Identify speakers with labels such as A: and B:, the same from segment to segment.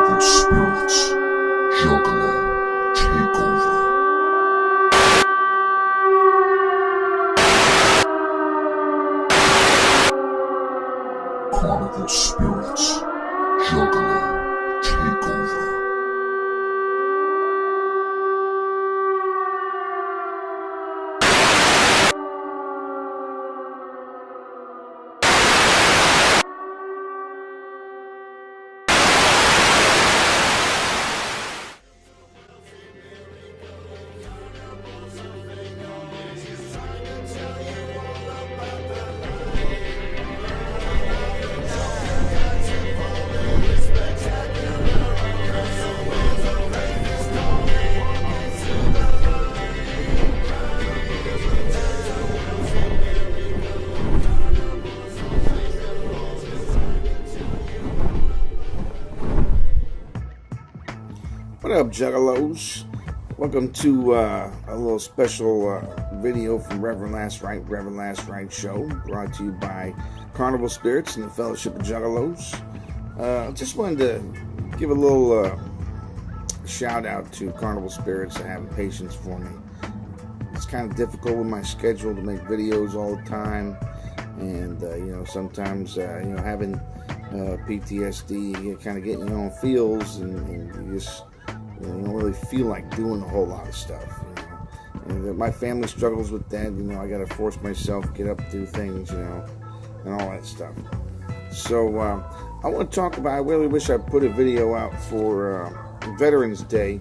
A: Carnival Spirits Juggalo Takeover. Carnival Spirits Juggalo Takeover.
B: What up, Juggalos? Welcome to a little special video from Reverend Last Rite show, brought to you by Carnival Spirits and the Fellowship of Juggalos. Just wanted to give a little shout out to Carnival Spirits for having patience for me. It's kind of difficult with my schedule to make videos all the time, and sometimes having PTSD, you kind of get in your own feels, and you just you don't really feel like doing a whole lot of stuff. And my family struggles with that. I got to force myself to get up, do things, and all that stuff. So I want to talk about. I really wish I put a video out for Veterans Day,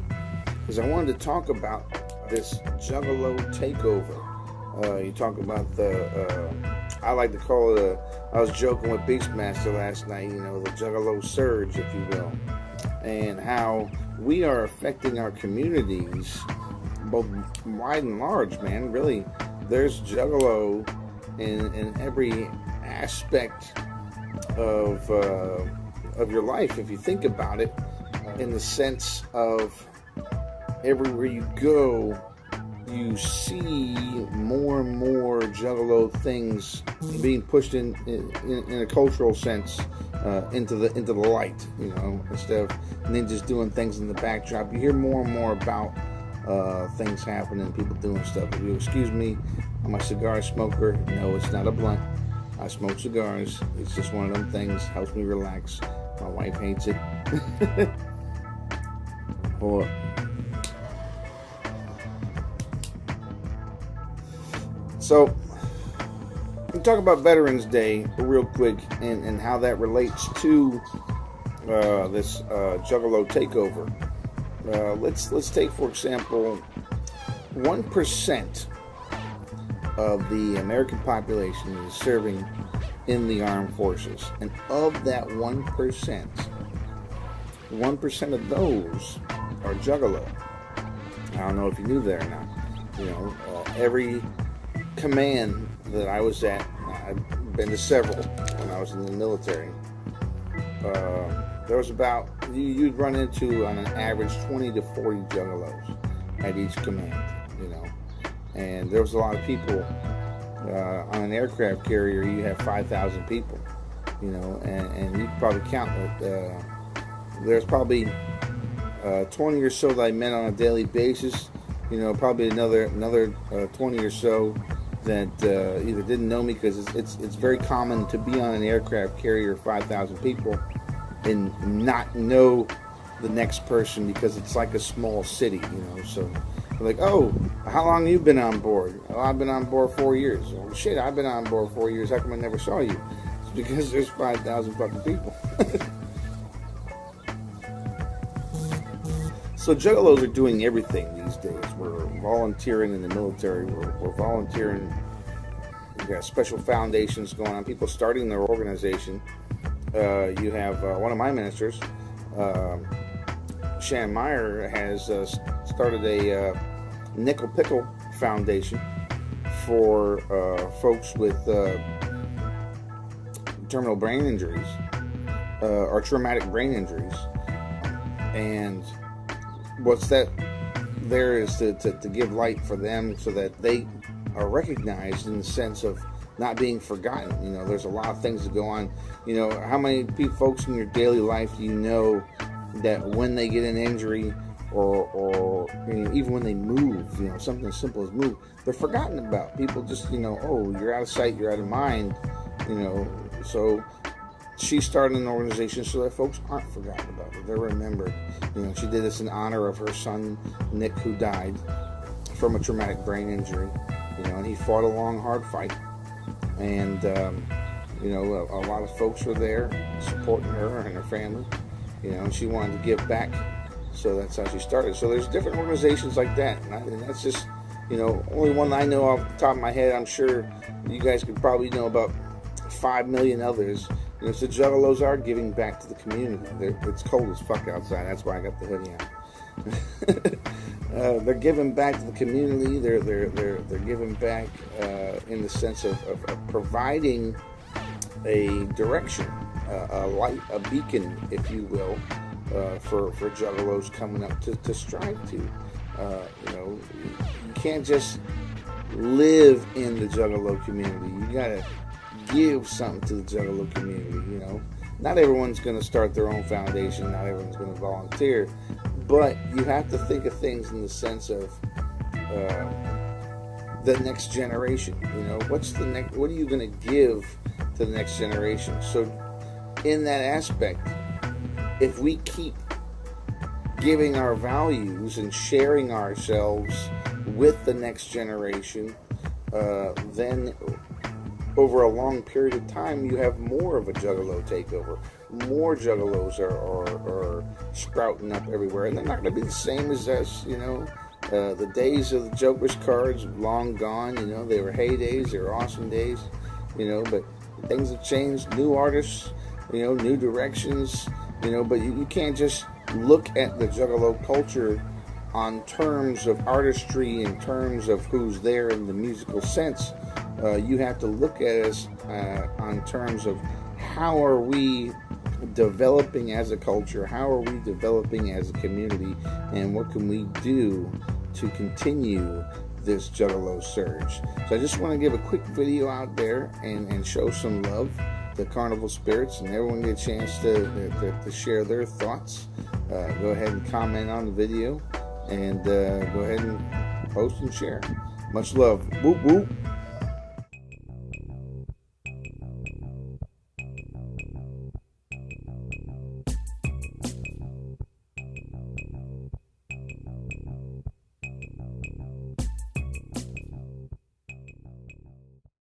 B: because I wanted to talk about this Juggalo Takeover. You talk about the. I like to call it. I was joking with Beastmaster last night. The Juggalo Surge, if you will, and how we are affecting our communities, both wide and large, man. Really, there's Juggalo in every aspect of your life, if you think about it, in the sense of everywhere you go, you see more and more Juggalo things being pushed in a cultural sense into the light. Instead of ninjas doing things in the backdrop, you hear more and more about things happening, people doing stuff. If you excuse me, I'm a cigar smoker. No, it's not a blunt. I smoke cigars. It's just one of them things. Helps me relax. My wife hates it. Hold up. So, we talk about Veterans Day real quick, and how that relates to this Juggalo Takeover. Let's take, for example, 1% of the American population is serving in the armed forces, and of that 1%, 1% of those are Juggalo. I don't know if you knew that or not. Every command that I was at, I've been to several when I was in the military, there was about, you'd run into on an average 20 to 40 Juggalos at each command, and there was a lot of people. On an aircraft carrier, you have 5,000 people, and you could probably count that there's probably 20 or so that I met on a daily basis, probably another 20 or so that either didn't know me, because it's very common to be on an aircraft carrier of 5,000 people and not know the next person, because it's like a small city, so they're like, oh, how long have you been on board? Oh, I've been on board 4 years. Oh, shit, I've been on board 4 years. How come I never saw you? It's because there's 5,000 fucking people. So Juggalos are doing everything these days. We're volunteering in the military. We're volunteering. We've got special foundations going on. People starting their organization. You have one of my ministers, Shan Meyer, has started a Nickel Pickle Foundation for folks with terminal brain injuries or traumatic brain injuries. And what's that there is to give light for them, so that they are recognized in the sense of not being forgotten. There's a lot of things that go on. How many folks in your daily life do you know that when they get an injury or even when they move, something as simple as move, they're forgotten about. People just, oh, you're out of sight, you're out of mind, so she started an organization so that folks aren't forgotten about it. They're remembered. She did this in honor of her son, Nick, who died from a traumatic brain injury, and he fought a long, hard fight. And, a lot of folks were there supporting her and her family, and she wanted to give back. So that's how she started. So there's different organizations like that. And that's just, only one I know off the top of my head. I'm sure you guys could probably know about 5 million others. So Juggalos are giving back to the community. It's cold as fuck outside. That's why I got the hoodie on. They're giving back to the community. They're giving back in the sense of providing a direction, a light, a beacon, if you will, for Juggalos coming up to strive to. You can't just live in the Juggalo community. You gotta give something to the Juggalo community. Not everyone's going to start their own foundation. Not everyone's going to volunteer, but you have to think of things in the sense of the next generation. What's the next? What are you going to give to the next generation? So, in that aspect, if we keep giving our values and sharing ourselves with the next generation, then over a long period of time, you have more of a Juggalo takeover. More Juggalos are sprouting up everywhere, and they're not going to be the same as us. The days of the Joker's cards long gone. They were heydays, they were awesome days. But things have changed. New artists, new directions. But you can't just look at the Juggalo culture on terms of artistry, in terms of who's there in the musical sense. You have to look at us on terms of how are we developing as a culture, how are we developing as a community, and what can we do to continue this Juggalo surge. So I just want to give a quick video out there and show some love to Carnival Spirits, and everyone get a chance to share their thoughts. Go ahead and comment on the video, and go ahead and post and share. Much love. Whoop whoop.